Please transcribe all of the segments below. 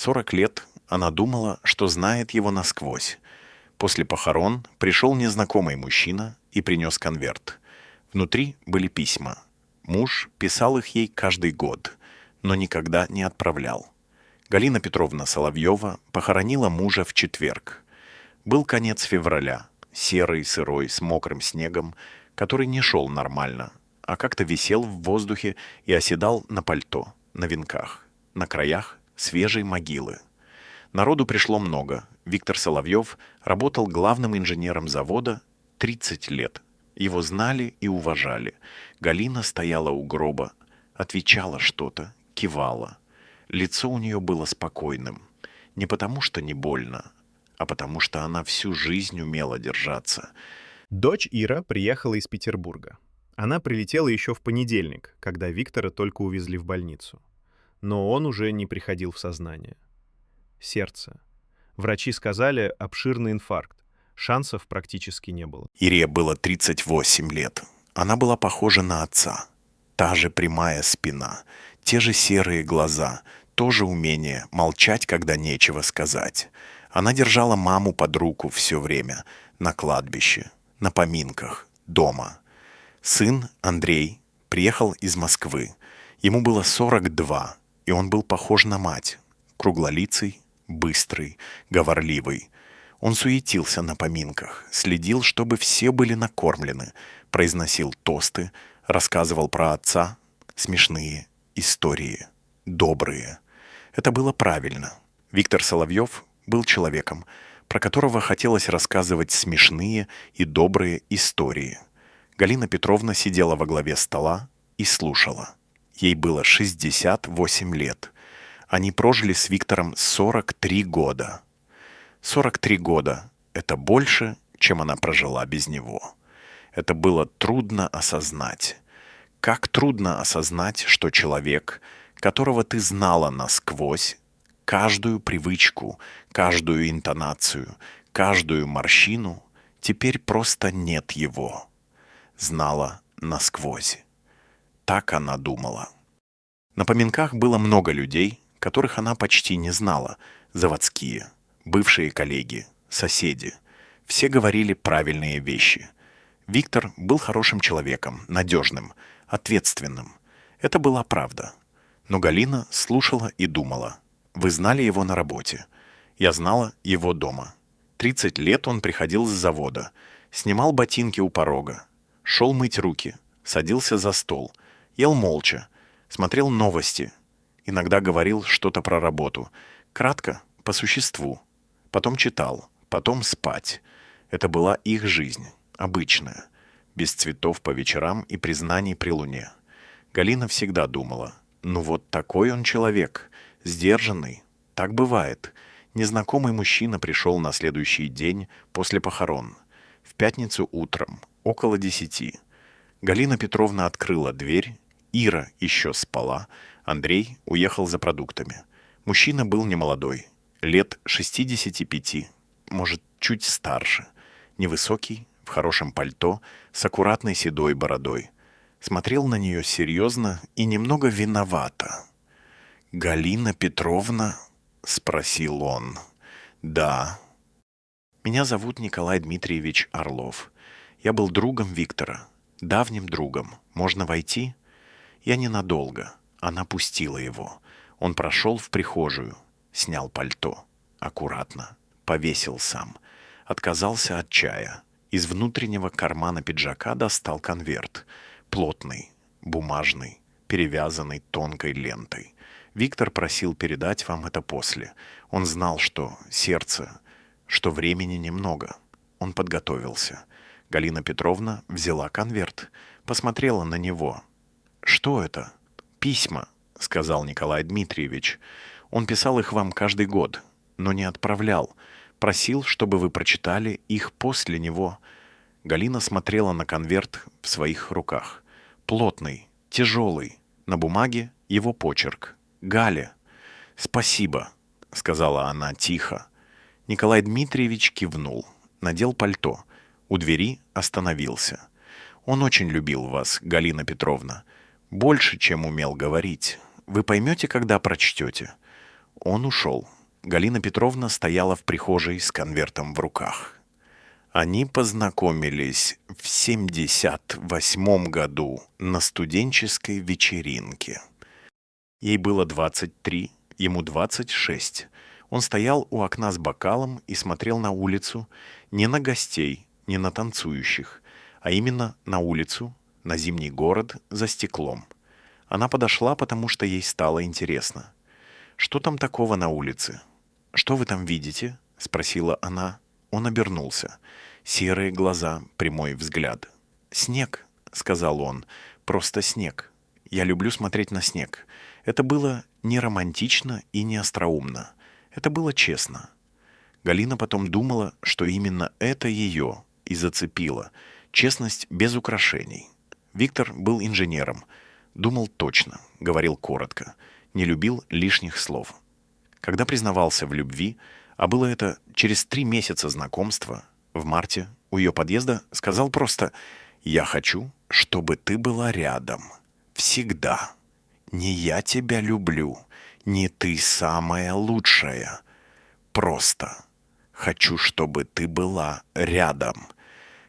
40 лет она думала, что знает его насквозь. После похорон пришел незнакомый мужчина и принес конверт. Внутри были письма. Муж писал их ей каждый год, но никогда не отправлял. Галина Петровна Соловьева похоронила мужа в четверг. Был конец февраля, серый, сырой, с мокрым снегом, который не шел нормально, а как-то висел в воздухе и оседал на пальто, на венках, на краях свежей могилы. Народу пришло много. Виктор Соловьев работал главным инженером завода 30 лет. Его знали и уважали. Галина стояла у гроба, отвечала что-то, кивала. Лицо у нее было спокойным. Не потому, что не больно, а потому, что она всю жизнь умела держаться. Дочь Ира приехала из Петербурга. Она прилетела еще в понедельник, когда Виктора только увезли в больницу. Но он уже не приходил в сознание. Сердце. Врачи сказали обширный инфаркт. Шансов практически не было. Ире было 38 лет. Она была похожа на отца. Та же прямая спина, те же серые глаза, то же умение молчать, когда нечего сказать. Она держала маму под руку все время, на кладбище, на поминках, дома. Сын, Андрей, приехал из Москвы. Ему было 42, и он был похож на мать. Круглолицый, быстрый, говорливый. Он суетился на поминках, следил, чтобы все были накормлены, произносил тосты, рассказывал про отца, смешные истории, добрые. Это было правильно. Виктор Соловьев был человеком, про которого хотелось рассказывать смешные и добрые истории. Галина Петровна сидела во главе стола и слушала. Ей было 68 лет. Они прожили с Виктором 43 года. 43 года — это больше, чем она прожила без него. Это было трудно осознать. Как трудно осознать, что человек, которого ты знала насквозь, каждую привычку, каждую интонацию, каждую морщину, теперь просто нет его. Знала насквозь. Так она думала. На поминках было много людей, которых она почти не знала. Заводские, бывшие коллеги, соседи. Все говорили правильные вещи. Виктор был хорошим человеком, надежным, ответственным. Это была правда. Но Галина слушала и думала. Вы знали его на работе. Я знала его дома. 30 лет он приходил с завода, снимал ботинки у порога, шел мыть руки, садился за стол, ел молча, смотрел новости, иногда говорил что-то про работу. Кратко, по существу. Потом читал, потом спать. Это была их жизнь, обычная, без цветов по вечерам и признаний при луне. Галина всегда думала, ну вот такой он человек, сдержанный. Так бывает. Незнакомый мужчина пришел на следующий день после похорон. В пятницу утром, около 10. Галина Петровна открыла дверь. Ира еще спала. Андрей уехал за продуктами. Мужчина был немолодой, лет 65, может, чуть старше. Невысокий, в хорошем пальто, с аккуратной седой бородой. Смотрел на нее серьезно и немного виновато. «Галина Петровна?» — спросил он. «Да». «Меня зовут Николай Дмитриевич Орлов. Я был другом Виктора, давним другом. Можно войти?» Я ненадолго. Она пустила его. Он прошел в прихожую, снял пальто. Аккуратно. Повесил сам. Отказался от чая. Из внутреннего кармана пиджака достал конверт. Плотный, бумажный, перевязанный тонкой лентой. Виктор просил передать вам это после. Он знал, что сердце, что времени немного. Он подготовился. Галина Петровна взяла конверт, посмотрела на него. «Что это?» «Письма», — сказал Николай Дмитриевич. «Он писал их вам каждый год, но не отправлял. Просил, чтобы вы прочитали их после него». Галина смотрела на конверт в своих руках. Плотный, тяжелый. На бумаге его почерк. «Галя». «Спасибо», — сказала она тихо. Николай Дмитриевич кивнул, надел пальто. У двери остановился. «Он очень любил вас, Галина Петровна. Больше, чем умел говорить. Вы поймете, когда прочтете?» Он ушел. Галина Петровна стояла в прихожей с конвертом в руках. Они познакомились в 78 году на студенческой вечеринке. Ей было 23, ему 26. Он стоял у окна с бокалом и смотрел на улицу, не на гостей, не на танцующих, а именно на улицу, на зимний город за стеклом. Она подошла, потому что ей стало интересно. «Что там такого на улице? Что вы там видите?» — спросила она. Он обернулся. Серые глаза, прямой взгляд. «Снег», — сказал он, — «просто снег. Я люблю смотреть на снег». Это было не романтично и не остроумно. Это было честно. Галина потом думала, что именно это ее и зацепило. Честность без украшений. Виктор был инженером. Думал точно, говорил коротко. Не любил лишних слов. Когда признавался в любви, а было это через 3 месяца знакомства, в марте у ее подъезда сказал просто «Я хочу, чтобы ты была рядом. Всегда. Не я тебя люблю, не ты самая лучшая. Просто хочу, чтобы ты была рядом».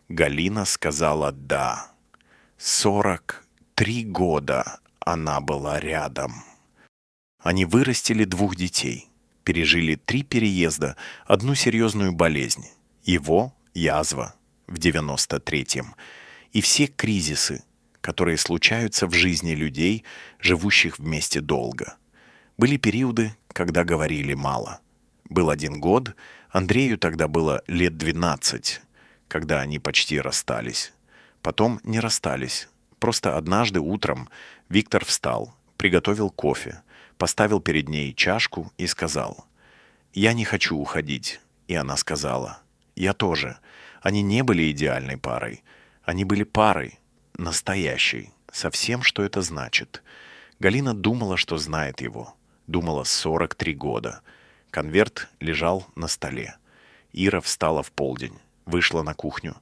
Галина сказала «да». 43 года она была рядом. Они вырастили 2 детей, пережили 3 переезда, одну серьезную болезнь. Его язва в 93-м. И все кризисы, которые случаются в жизни людей, живущих вместе долго. Были периоды, когда говорили мало. Был 1 год, Андрею тогда было лет 12, когда они почти расстались. Потом не расстались. Просто однажды утром Виктор встал, приготовил кофе, поставил перед ней чашку и сказал: «Я не хочу уходить». И она сказала: «Я тоже». Они не были идеальной парой. Они были парой, настоящей, со всем, что это значит. Галина думала, что знает его. Думала 43 года. Конверт лежал на столе. Ира встала в полдень, вышла на кухню.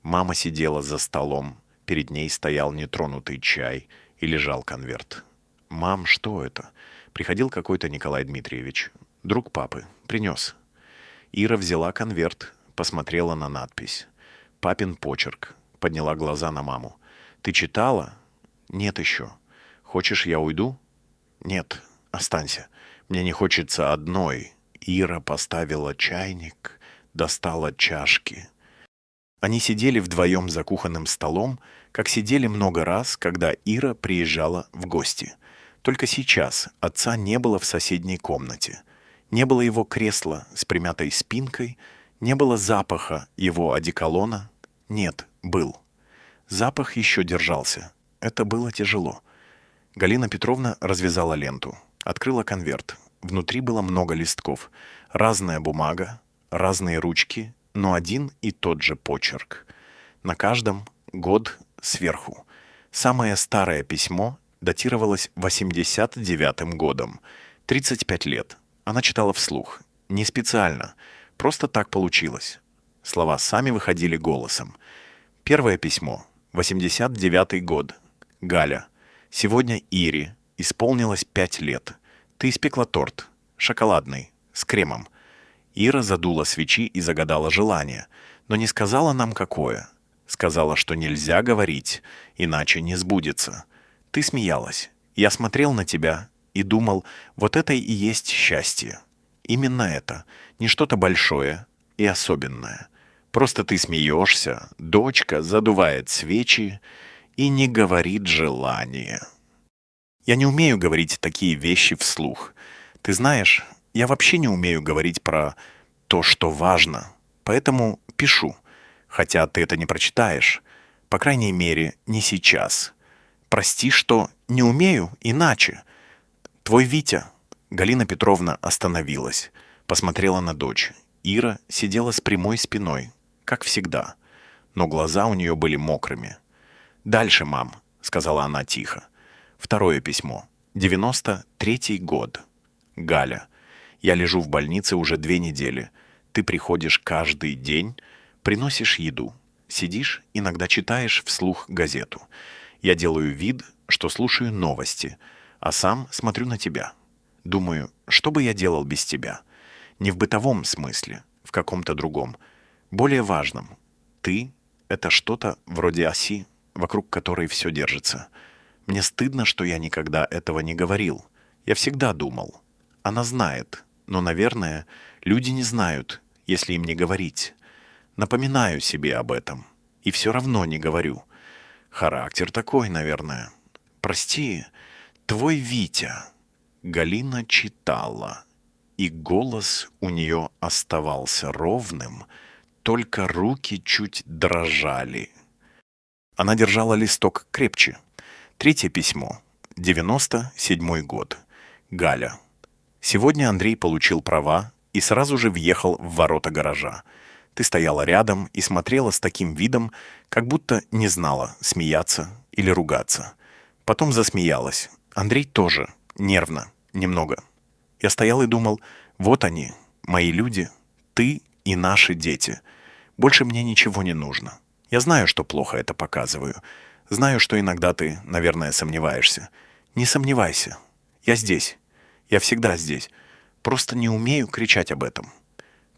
Мама сидела за столом. Перед ней стоял нетронутый чай и лежал конверт. «Мам, что это?» Приходил какой-то Николай Дмитриевич, друг папы, принес. Ира взяла конверт, посмотрела на надпись. «Папин почерк». Подняла глаза на маму. «Ты читала?» «Нет еще». «Хочешь, я уйду?» «Нет, останься. Мне не хочется одной». Ира поставила чайник, достала чашки. Они сидели вдвоем за кухонным столом, как сидели много раз, когда Ира приезжала в гости. Только сейчас отца не было в соседней комнате. Не было его кресла с примятой спинкой, не было запаха его одеколона. Нет, был. Запах еще держался. Это было тяжело. Галина Петровна развязала ленту, открыла конверт. Внутри было много листков. Разная бумага, разные ручки, но один и тот же почерк. На каждом год сверху. Самое старое письмо датировалось 89-м годом. 35 лет. Она читала вслух. Не специально. Просто так получилось. Слова сами выходили голосом. Первое письмо. 89-й год. Галя. Сегодня Ире исполнилось 5 лет. Ты испекла торт. Шоколадный. С кремом. Ира задула свечи и загадала желание. Но не сказала нам, какое. Сказала, что нельзя говорить, иначе не сбудется. Ты смеялась. Я смотрел на тебя и думал, вот это и есть счастье. Именно это. Не что-то большое и особенное. Просто ты смеешься, дочка задувает свечи и не говорит желание. Я не умею говорить такие вещи вслух. Ты знаешь, я вообще не умею говорить про то, что важно. Поэтому пишу. Хотя ты это не прочитаешь. По крайней мере, не сейчас. Прости, что не умею иначе. Твой Витя. Галина Петровна остановилась. Посмотрела на дочь. Ира сидела с прямой спиной, как всегда. Но глаза у нее были мокрыми. «Дальше, мам», — сказала она тихо. Второе письмо. 93-й год. Галя. Я лежу в больнице уже 2 недели. Ты приходишь каждый день, приносишь еду. Сидишь, иногда читаешь вслух газету. Я делаю вид, что слушаю новости, а сам смотрю на тебя. Думаю, что бы я делал без тебя? Не в бытовом смысле, в каком-то другом, более важном. Ты — это что-то вроде оси, вокруг которой все держится. Мне стыдно, что я никогда этого не говорил. Я всегда думал. Она знает, но, наверное, люди не знают, если им не говорить. Напоминаю себе об этом. И все равно не говорю. Характер такой, наверное. Прости, твой Витя. Галина читала, и голос у нее оставался ровным, только руки чуть дрожали. Она держала листок крепче. Третье письмо. 97-й год. Галя. Сегодня Андрей получил права и сразу же въехал в ворота гаража. Ты стояла рядом и смотрела с таким видом, как будто не знала, смеяться или ругаться. Потом засмеялась. Андрей тоже, нервно, немного. Я стоял и думал, вот они, мои люди, ты и наши дети. Больше мне ничего не нужно. Я знаю, что плохо это показываю. Знаю, что иногда ты, наверное, сомневаешься. Не сомневайся. Я здесь. Я всегда здесь. Просто не умею кричать об этом.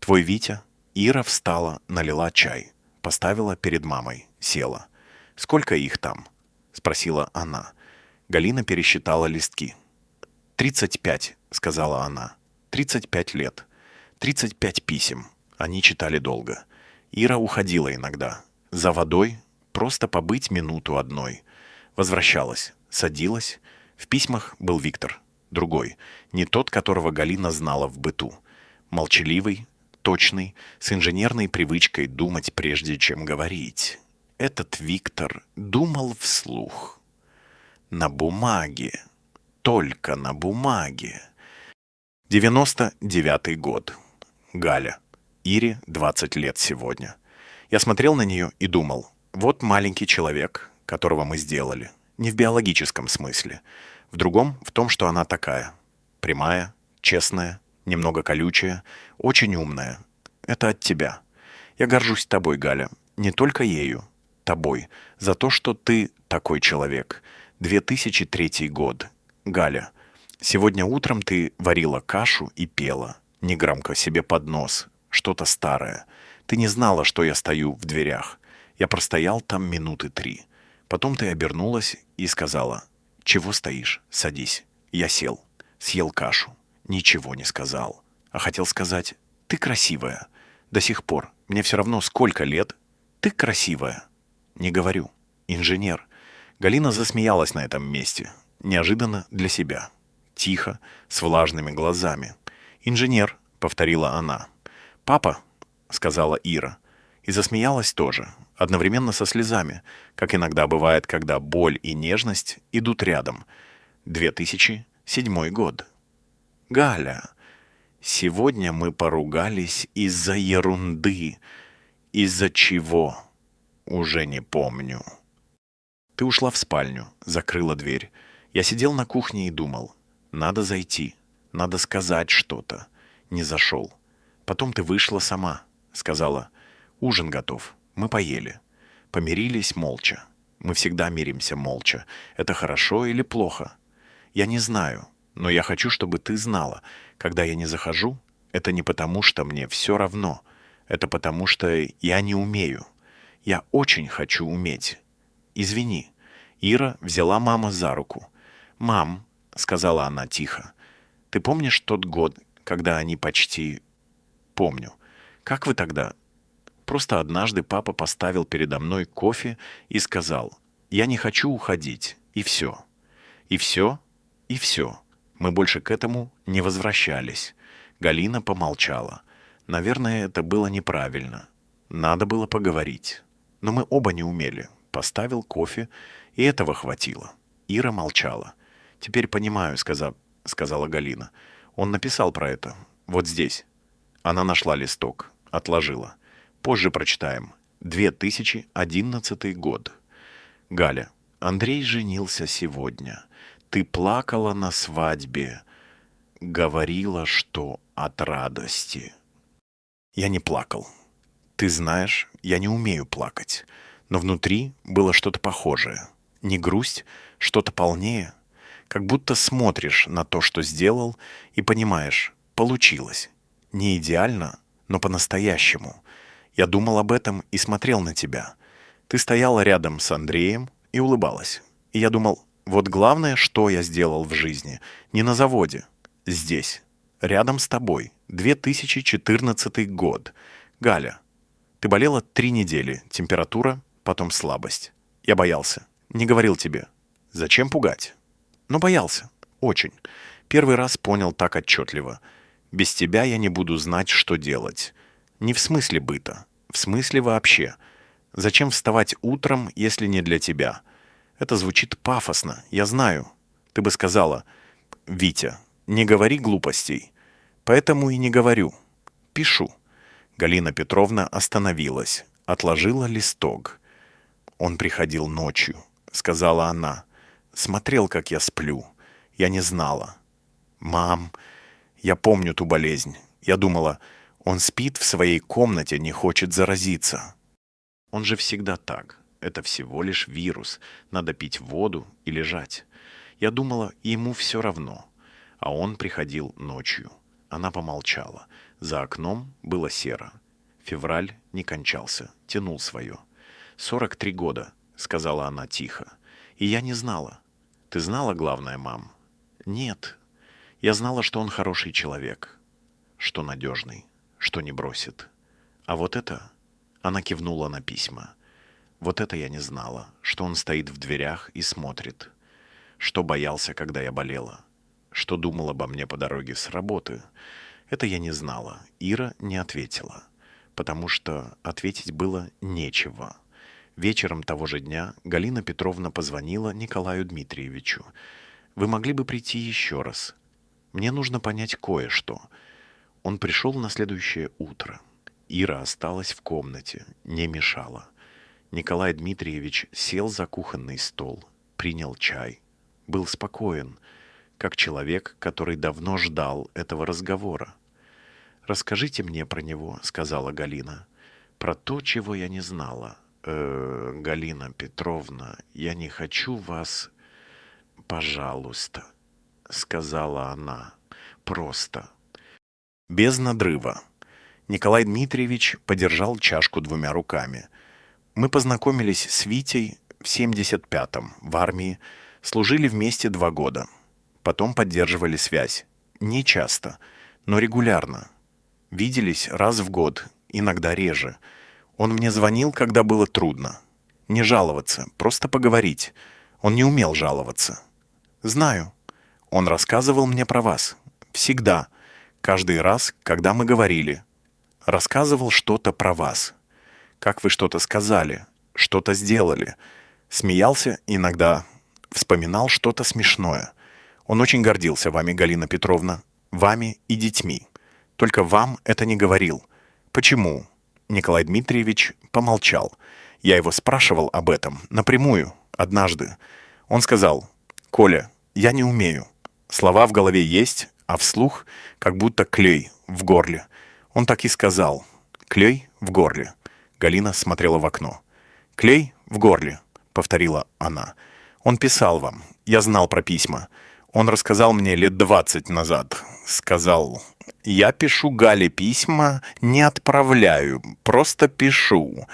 Твой Витя. Ира встала, налила чай. Поставила перед мамой. Села. «Сколько их там?» — спросила она. Галина пересчитала листки. 35, сказала она. 35 лет. 35 писем. Они читали долго. Ира уходила иногда. За водой, просто побыть минуту одной. Возвращалась, садилась. В письмах был Виктор. Другой. Не тот, которого Галина знала в быту. Молчаливый, точный, с инженерной привычкой думать, прежде чем говорить. Этот Виктор думал вслух. На бумаге. Только на бумаге. 99-й год. Галя. Ире 20 лет сегодня. Я смотрел на нее и думал, вот маленький человек, которого мы сделали. Не в биологическом смысле. В другом, в том, что она такая. Прямая, честная, немного колючая, очень умная. Это от тебя. Я горжусь тобой, Галя. Не только ею, тобой. За то, что ты такой человек. 2003 год. Галя, сегодня утром ты варила кашу и пела, негромко себе под нос, что-то старое. Ты не знала, что я стою в дверях. Я простоял там минуты 3. Потом ты обернулась и сказала, «Чего стоишь? Садись». Я сел, съел кашу, ничего не сказал. А хотел сказать, «Ты красивая». До сих пор, мне все равно сколько лет, ты красивая. Не говорю. Инженер. Галина засмеялась на этом месте. Неожиданно для себя. Тихо, с влажными глазами. «Инженер», — повторила она. «Папа», — сказала Ира. И засмеялась тоже, одновременно со слезами, как иногда бывает, когда боль и нежность идут рядом. 2007 год. «Галя, сегодня мы поругались из-за ерунды. Из-за чего? Уже не помню». Ты ушла в спальню, закрыла дверь. Я сидел на кухне и думал, надо зайти, надо сказать что-то. Не зашел. Потом ты вышла сама, сказала, ужин готов, мы поели. Помирились молча. Мы всегда миримся молча. Это хорошо или плохо? Я не знаю, но я хочу, чтобы ты знала, когда я не захожу, это не потому, что мне все равно. Это потому, что я не умею. Я очень хочу уметь. Извини. Ира взяла маму за руку. «Мам», — сказала она тихо, — «ты помнишь тот год, когда они почти...» «Помню. Как вы тогда...» Просто однажды папа поставил передо мной кофе и сказал, «Я не хочу уходить». И все. И все, и все. Мы больше к этому не возвращались. Галина помолчала. Наверное, это было неправильно. Надо было поговорить. Но мы оба не умели. Поставил кофе, и этого хватило. Ира молчала. «Теперь понимаю», — сказала Галина. «Он написал про это. Вот здесь». Она нашла листок. Отложила. «Позже прочитаем. 2011 год. Галя. Андрей женился сегодня. Ты плакала на свадьбе. Говорила, что от радости». Я не плакал. Ты знаешь, я не умею плакать. Но внутри было что-то похожее. Не грусть, что-то полнее. Как будто смотришь на то, что сделал, и понимаешь, получилось. Не идеально, но по-настоящему. Я думал об этом и смотрел на тебя. Ты стояла рядом с Андреем и улыбалась. И я думал, вот главное, что я сделал в жизни, не на заводе, здесь, рядом с тобой, 2014 год. Галя, ты болела 3 недели, температура, потом слабость. Я боялся, не говорил тебе. Зачем пугать? Но боялся, очень. Первый раз понял так отчетливо. Без тебя я не буду знать, что делать. Не в смысле быта, в смысле вообще. Зачем вставать утром, если не для тебя? Это звучит пафосно, я знаю. Ты бы сказала, Витя, не говори глупостей. Поэтому и не говорю. Пишу. Галина Петровна остановилась, отложила листок. Он приходил ночью, сказала она. Смотрел, как я сплю. Я не знала. Мам, я помню ту болезнь. Я думала, он спит в своей комнате, не хочет заразиться. Он же всегда так. Это всего лишь вирус. Надо пить воду и лежать. Я думала, ему все равно. А он приходил ночью. Она помолчала. За окном было серо. Февраль не кончался, тянул свое. 43 года, сказала она тихо. И я не знала. Ты знала главное, мам? Нет. Я знала, что он хороший человек. Что надежный. Что не бросит. А вот это... Она кивнула на письма. Вот это я не знала, что он стоит в дверях и смотрит. Что боялся, когда я болела. Что думал обо мне по дороге с работы. Это я не знала. Ира не ответила. Потому что ответить было нечего. Вечером того же дня Галина Петровна позвонила Николаю Дмитриевичу. «Вы могли бы прийти еще раз? Мне нужно понять кое-что». Он пришел на следующее утро. Ира осталась в комнате, не мешала. Николай Дмитриевич сел за кухонный стол, принял чай. Был спокоен, как человек, который давно ждал этого разговора. «Расскажите мне про него», — сказала Галина. «Про то, чего я не знала. Галина Петровна, я не хочу вас...» «Пожалуйста», — сказала она, — «просто». Без надрыва. Николай Дмитриевич подержал чашку 2 руками. Мы познакомились с Витей в 75-м, в армии, служили вместе 2 года. Потом поддерживали связь. Не часто, но регулярно. Виделись раз в год, иногда реже. Он мне звонил, когда было трудно. Не жаловаться, просто поговорить. Он не умел жаловаться. Знаю. Он рассказывал мне про вас. Всегда. Каждый раз, когда мы говорили. Рассказывал что-то про вас. Как вы что-то сказали, что-то сделали. Смеялся иногда, вспоминал что-то смешное. Он очень гордился вами, Галина Петровна, вами и детьми. Только вам это не говорил. Почему? Николай Дмитриевич помолчал. Я его спрашивал об этом напрямую, однажды. Он сказал, «Коля, я не умею. Слова в голове есть, а вслух как будто клей в горле». Он так и сказал. «Клей в горле». Галина смотрела в окно. «Клей в горле», — повторила она. «Он писал вам. Я знал про письма. Он рассказал мне лет 20 назад. Сказал, я пишу Гале письма, не отправляю, просто пишу».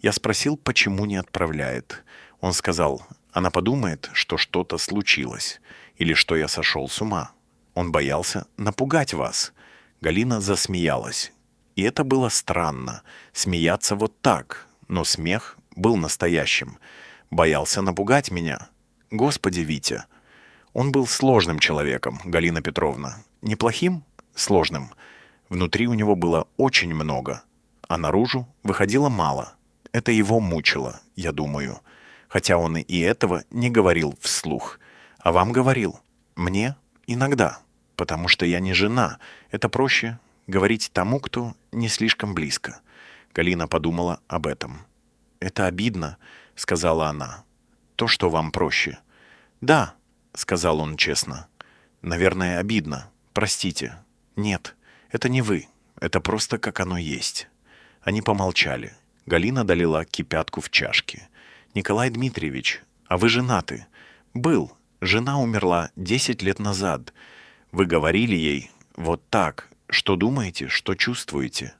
Я спросил, почему не отправляет. Он сказал, она подумает, что что-то случилось, или что я сошел с ума. Он боялся напугать вас. Галина засмеялась. И это было странно, смеяться вот так, но смех был настоящим. Боялся напугать меня. Господи, Витя. Он был сложным человеком, Галина Петровна. Неплохим, сложным. Внутри у него было очень много, а наружу выходило мало. Это его мучило, я думаю. Хотя он и этого не говорил вслух. А вам говорил. Мне иногда. Потому что я не жена. Это проще говорить тому, кто не слишком близко. Галина подумала об этом. «Это обидно», — сказала она. «То, что вам проще». «Да», — сказал он честно. «Наверное, обидно. Простите». «Нет, это не вы. Это просто как оно есть». Они помолчали. Галина долила кипятку в чашке. «Николай Дмитриевич, а вы женаты?» «Был. Жена умерла 10 лет назад. Вы говорили ей вот так. Что думаете, что чувствуете?»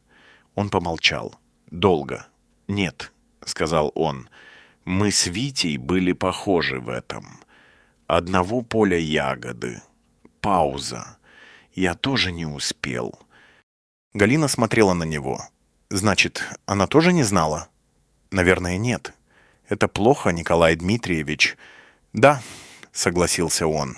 Он помолчал. Долго. «Нет», — сказал он, — «мы с Витей были похожи в этом. Одного поля ягоды. Пауза. Я тоже не успел». Галина смотрела на него. «Значит, она тоже не знала?» «Наверное, нет. Это плохо, Николай Дмитриевич». «Да», — согласился он.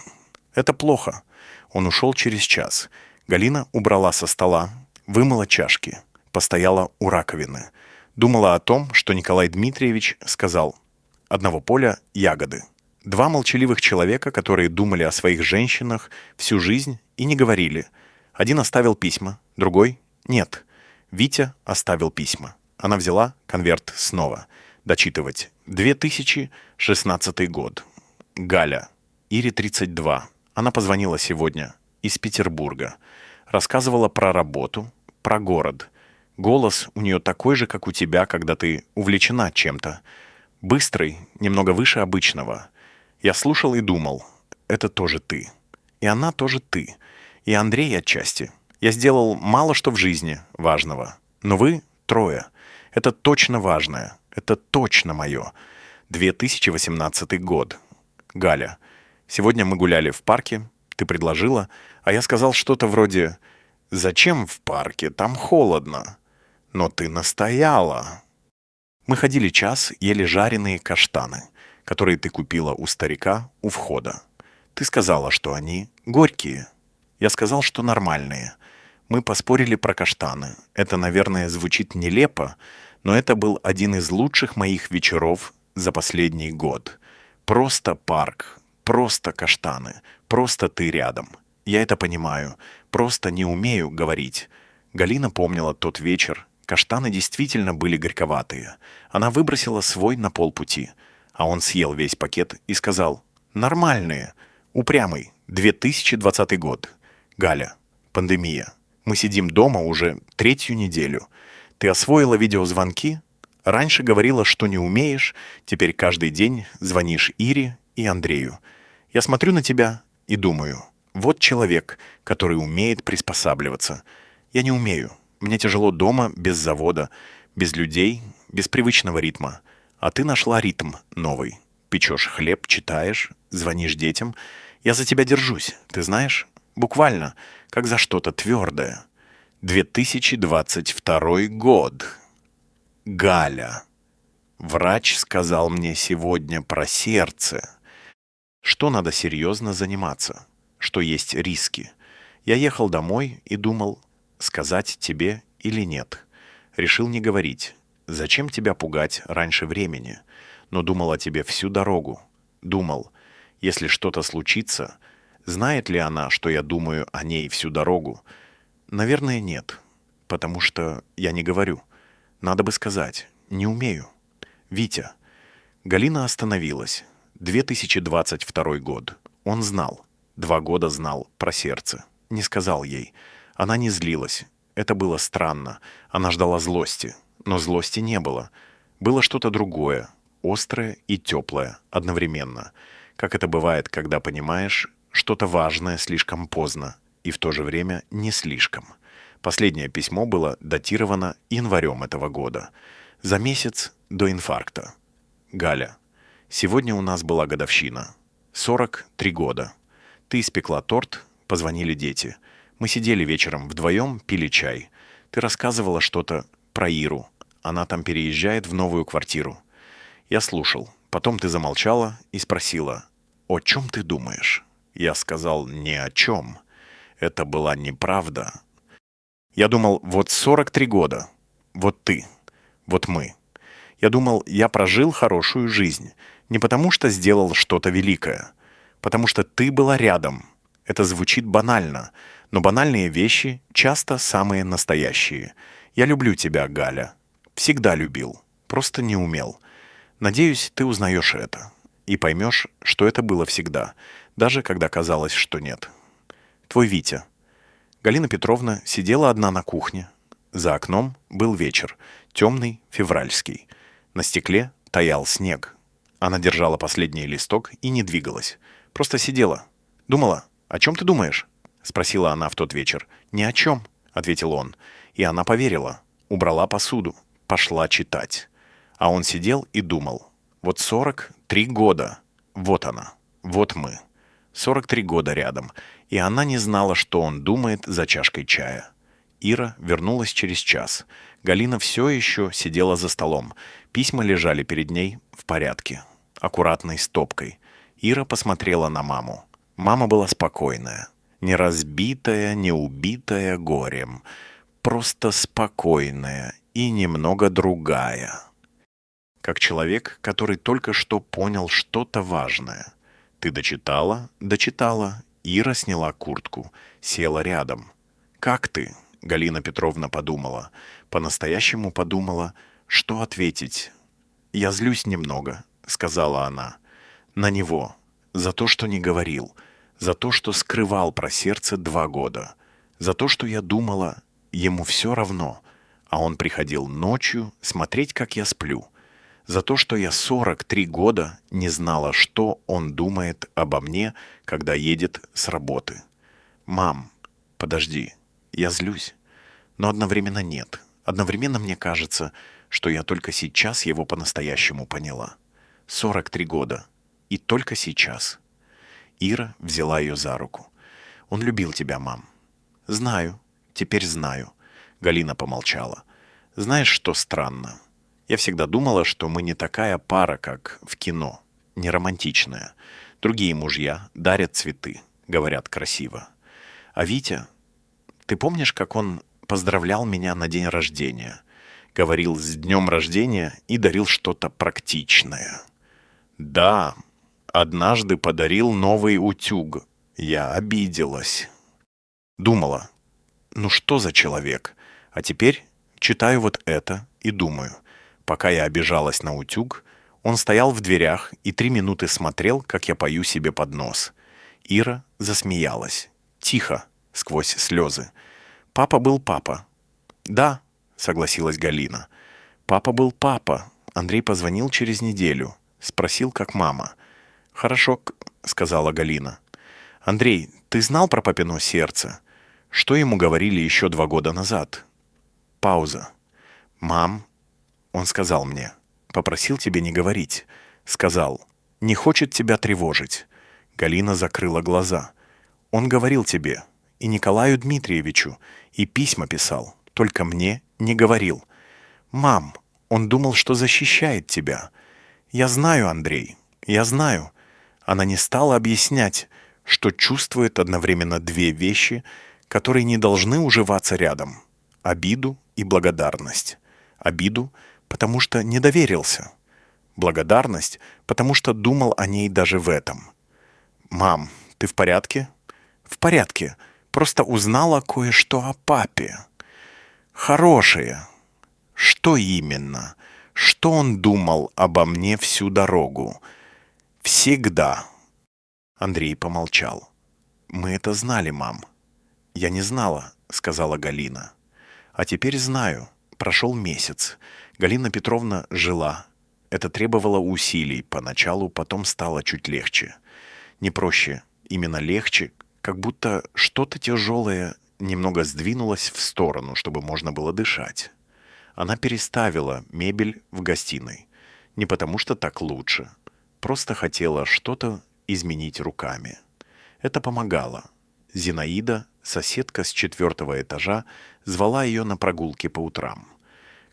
«Это плохо». Он ушел через час. Галина убрала со стола, вымыла чашки, постояла у раковины. Думала о том, что Николай Дмитриевич сказал. Одного поля ягоды. Два молчаливых человека, которые думали о своих женщинах всю жизнь и не говорили. Один оставил письма, другой — нет. Витя оставил письма. Она взяла конверт снова. Дочитывать. 2016 год. Галя. Ире 32. Она позвонила сегодня из Петербурга. Рассказывала про работу, про город. Голос у нее такой же, как у тебя, когда ты увлечена чем-то. Быстрый, немного выше обычного. Я слушал и думал, это тоже ты. И она тоже ты. И Андрей отчасти. Я сделал мало что в жизни важного. Но вы трое. Это точно важное. Это точно мое. 2018 год. Галя. Сегодня мы гуляли в парке. Ты предложила, а я сказал что-то вроде «Зачем в парке? Там холодно». Но ты настояла. Мы ходили час, ели жареные каштаны, которые ты купила у старика у входа. Ты сказала, что они горькие. Я сказал, что нормальные. Мы поспорили про каштаны. Это, наверное, звучит нелепо, но это был один из лучших моих вечеров за последний год. Просто парк, просто каштаны, просто ты рядом. Я это понимаю, просто не умею говорить. Галина помнила тот вечер. Каштаны действительно были горьковатые. Она выбросила свой на полпути, а он съел весь пакет и сказал «Нормальные, упрямый, 2020 год. Галя, пандемия. Мы сидим дома уже 3-ю неделю. Ты освоила видеозвонки? Раньше говорила, что не умеешь, теперь каждый день звонишь Ире и Андрею. Я смотрю на тебя и думаю, вот человек, который умеет приспосабливаться. Я не умею. Мне тяжело дома, без завода, без людей, без привычного ритма. А ты нашла ритм новый. Печешь хлеб, читаешь, звонишь детям. Я за тебя держусь, ты знаешь? Буквально, как за что-то твердое. 2022 год. Галя. Врач сказал мне сегодня про сердце. Что надо серьезно заниматься, что есть риски. Я ехал домой и думал, сказать тебе или нет. Решил не говорить. Зачем тебя пугать раньше времени? Но думал о тебе всю дорогу. Думал, если что-то случится, знает ли она, что я думаю о ней всю дорогу? Наверное, нет, потому что я не говорю. Надо бы сказать, не умею. Витя. Галина остановилась. 2022 год. Он знал. 2 года знал про сердце. Не сказал ей. Она не злилась. Это было странно. Она ждала злости. Но злости не было. Было что-то другое. Острое и теплое одновременно. Как это бывает, когда понимаешь, что-то важное слишком поздно. И в то же время не слишком. Последнее письмо было датировано январем этого года. За месяц до инфаркта. Галя. Сегодня у нас была годовщина. 43 года. Ты испекла торт, позвонили дети. Мы сидели вечером вдвоем, пили чай. Ты рассказывала что-то про Иру. Она там переезжает в новую квартиру. Я слушал. Потом ты замолчала и спросила, «О чем ты думаешь?» Я сказал, «Ни о чем». Это была неправда. Я думал, вот 43 года. Вот ты. Вот мы. Я думал, я прожил хорошую жизнь. Не потому что сделал что-то великое. Потому что ты была рядом. Это звучит банально. Но банальные вещи часто самые настоящие. Я люблю тебя, Галя. Всегда любил. Просто не умел. Надеюсь, ты узнаешь это. И поймешь, что это было всегда. Даже когда казалось, что нет. Твой Витя. Галина Петровна сидела одна на кухне. За окном был вечер. Темный, февральский. На стекле таял снег. Она держала последний листок и не двигалась. Просто сидела. Думала. О чем ты думаешь? Спросила она в тот вечер. Ни о чем, ответил он. И она поверила. Убрала посуду. Пошла читать. А он сидел и думал. Вот 43 года. Вот она. Вот мы. 43 года рядом. И она не знала, что он думает за чашкой чая. Ира вернулась через час. Галина все еще сидела за столом. Письма лежали перед ней в порядке, аккуратной стопкой. Ира посмотрела на маму. Мама была спокойная, не разбитая, не убитая горем, просто спокойная и немного другая. Как человек, который только что понял что-то важное. Ты дочитала? Дочитала. Ира сняла куртку, села рядом. «Как ты?» — Галина Петровна подумала. По-настоящему подумала, что ответить. «Я злюсь немного», — сказала она. «На него. За то, что не говорил. За то, что скрывал про сердце 2 года. За то, что я думала, ему все равно. А он приходил ночью смотреть, как я сплю. За то, что я 43 года не знала, что он думает обо мне, когда едет с работы. Мам, подожди, я злюсь. Но одновременно нет. Одновременно мне кажется, что я только сейчас его по-настоящему поняла. 43 года. И только сейчас». Ира взяла ее за руку. «Он любил тебя, мам». «Знаю. Теперь знаю». Галина помолчала. «Знаешь, что странно? Я всегда думала, что мы не такая пара, как в кино. Не романтичная. Другие мужья дарят цветы, говорят красиво. А Витя, ты помнишь, как он поздравлял меня на день рождения? Говорил «с днем рождения» и дарил что-то практичное. Да, однажды подарил новый утюг. Я обиделась. Думала, ну что за человек? А теперь читаю вот это и думаю. Пока я обижалась на утюг, он стоял в дверях и 3 минуты смотрел, как я пою себе под нос. Ира засмеялась. Тихо, сквозь слезы. «Папа был папа». «Да», — согласилась Галина. «Папа был папа». Андрей позвонил через неделю. Спросил, как мама. «Хорошо», — сказала Галина. «Андрей, ты знал про папино сердце? Что ему говорили еще 2 года назад?» Пауза. «Мам», — он сказал мне, — «попросил тебе не говорить». Сказал, «не хочет тебя тревожить». Галина закрыла глаза. «Он говорил тебе, и Николаю Дмитриевичу, и письма писал, только мне не говорил. Мам, он думал, что защищает тебя. Я знаю, Андрей, я знаю». Она не стала объяснять, что чувствует одновременно 2 вещи, которые не должны уживаться рядом. Обиду и благодарность. Обиду, потому что не доверился. Благодарность, потому что думал о ней даже в этом. «Мам, ты в порядке?» «В порядке. Просто узнала кое-что о папе». «Хорошее». «Что именно? Что он думал обо мне всю дорогу?» «Всегда». Андрей помолчал. «Мы это знали, мам». «Я не знала», — сказала Галина. «А теперь знаю. Прошел месяц. Галина Петровна жила. Это требовало усилий поначалу, потом стало чуть легче. Не проще, именно легче, как будто что-то тяжелое немного сдвинулось в сторону, чтобы можно было дышать. Она переставила мебель в гостиной. Не потому что так лучше. Просто хотела что-то изменить руками. Это помогало. Зинаида, соседка с 4-го этажа, звала ее на прогулки по утрам.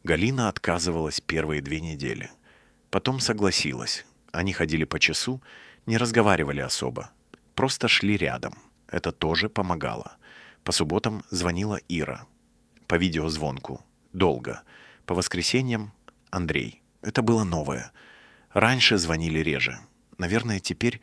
Галина отказывалась первые 2 недели. Потом согласилась. Они ходили по часу, не разговаривали особо. Просто шли рядом. Это тоже помогало. По субботам звонила Ира. По видеозвонку. Долго. По воскресеньям Андрей. Это было новое. Раньше звонили реже. Наверное, теперь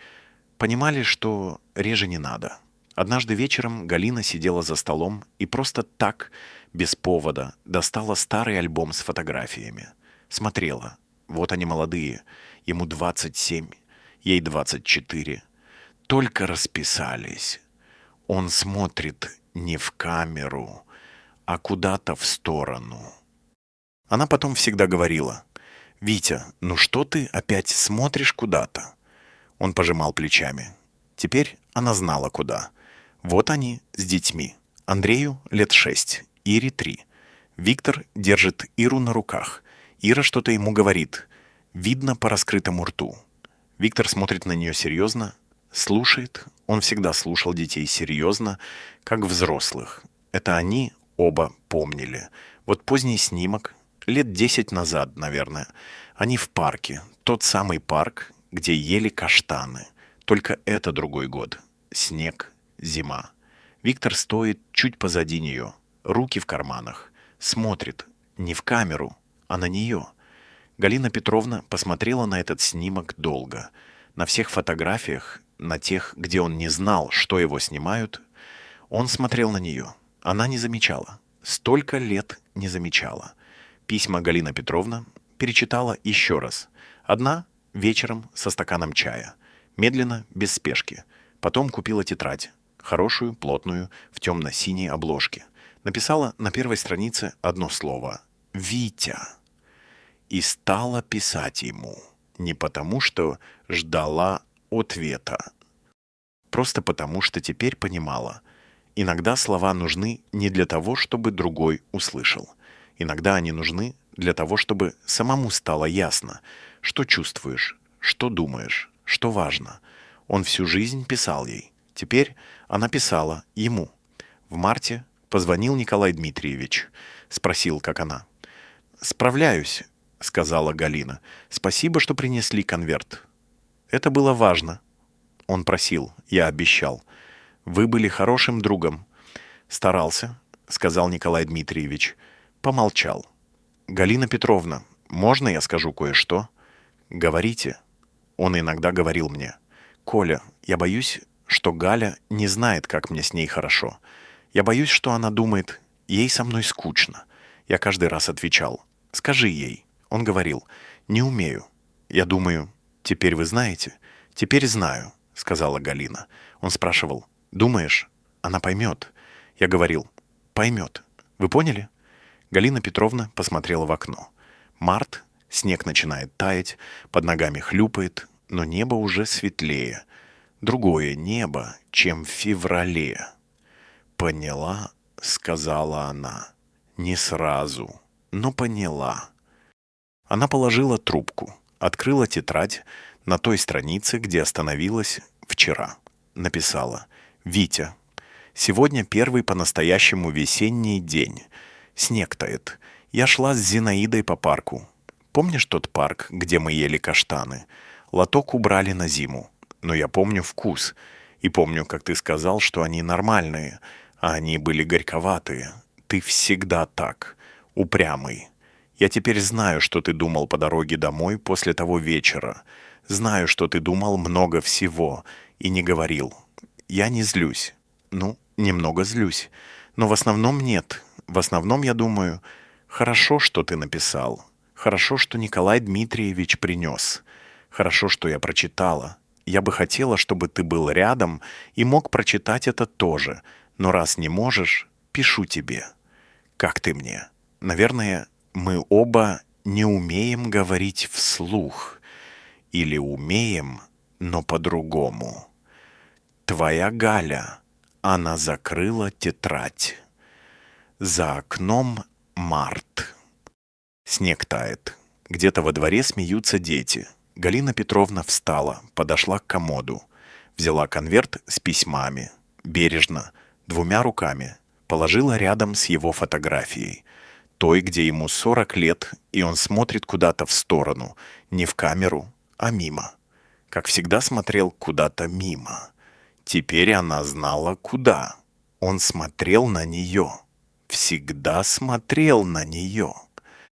понимали, что реже не надо. Однажды вечером Галина сидела за столом и просто так, без повода, достала старый альбом с фотографиями. Смотрела. Вот они молодые. Ему 27, ей 24. Только расписались. Он смотрит не в камеру, а куда-то в сторону. Она потом всегда говорила: «Витя, ну что ты опять смотришь куда-то?» Он пожимал плечами. Теперь она знала, куда. Вот они с детьми. Андрею лет 6, Ире 3. Виктор держит Иру на руках. Ира что-то ему говорит. Видно по раскрытому рту. Виктор смотрит на нее серьезно, слушает. Он всегда слушал детей серьезно, как взрослых. Это они оба помнили. Вот поздний снимок, лет 10 назад, наверное. Они в парке. Тот самый парк, где ели каштаны. Только это другой год. Снег, зима. Виктор стоит чуть позади нее, руки в карманах. Смотрит не в камеру, а на нее. Галина Петровна посмотрела на этот снимок долго. На всех фотографиях, на тех, где он не знал, что его снимают, он смотрел на нее. Она не замечала. Столько лет не замечала. Письма Галина Петровна перечитала еще раз. Одна вечером со стаканом чая. Медленно, без спешки. Потом купила тетрадь. Хорошую, плотную, в темно-синей обложке. Написала на первой странице одно слово «Витя». И стала писать ему. Не потому, что ждала ответа. Просто потому, что теперь понимала. Иногда слова нужны не для того, чтобы другой услышал. Иногда они нужны для того, чтобы самому стало ясно, что чувствуешь, что думаешь, что важно. Он всю жизнь писал ей. Теперь она писала ему. В марте позвонил Николай Дмитриевич. Спросил, как она. «Справляюсь», — сказала Галина. «Спасибо, что принесли конверт». Это было важно. Он просил, я обещал. «Вы были хорошим другом». «Старался», — сказал Николай Дмитриевич. Помолчал. «Галина Петровна, можно я скажу кое-что?» «Говорите». Он иногда говорил мне. «Коля, я боюсь, что Галя не знает, как мне с ней хорошо. Я боюсь, что она думает, ей со мной скучно». Я каждый раз отвечал. «Скажи ей». Он говорил. «Не умею». Я думаю, «Теперь вы знаете?» «Теперь знаю», — сказала Галина. Он спрашивал. «Думаешь, она поймет?» Я говорил. «Поймет». Вы поняли? Галина Петровна посмотрела в окно. Март, снег начинает таять, под ногами хлюпает, но небо уже светлее. Другое небо, чем в феврале. «Поняла», — сказала она. Не сразу, но поняла. Она положила трубку, открыла тетрадь на той странице, где остановилась вчера. Написала: «Витя, сегодня первый по-настоящему весенний день. Снег тает. Я шла с Зинаидой по парку. Помнишь тот парк, где мы ели каштаны? Лоток убрали на зиму. Но я помню вкус. И помню, как ты сказал, что они нормальные, а они были горьковатые. Ты всегда так. Упрямый. Я теперь знаю, что ты думал по дороге домой после того вечера. Знаю, что ты думал много всего и не говорил. Я не злюсь. Ну, немного злюсь. Но в основном нет. В основном я думаю, хорошо, что ты написал. Хорошо, что Николай Дмитриевич принес. Хорошо, что я прочитала. Я бы хотела, чтобы ты был рядом и мог прочитать это тоже. Но раз не можешь, пишу тебе. Как ты мне? Наверное, мы оба не умеем говорить вслух. Или умеем, но по-другому. Твоя Галя. Она закрыла тетрадь. За окном март. Снег тает. Где-то во дворе смеются дети. Галина Петровна встала, подошла к комоду. Взяла конверт с письмами. Бережно, 2 руками. Положила рядом с его фотографией. Той, где ему 40 лет, и он смотрит куда-то в сторону. Не в камеру, а мимо. Как всегда смотрел куда-то мимо. Теперь она знала, куда. Он смотрел на нее. Всегда смотрел на нее.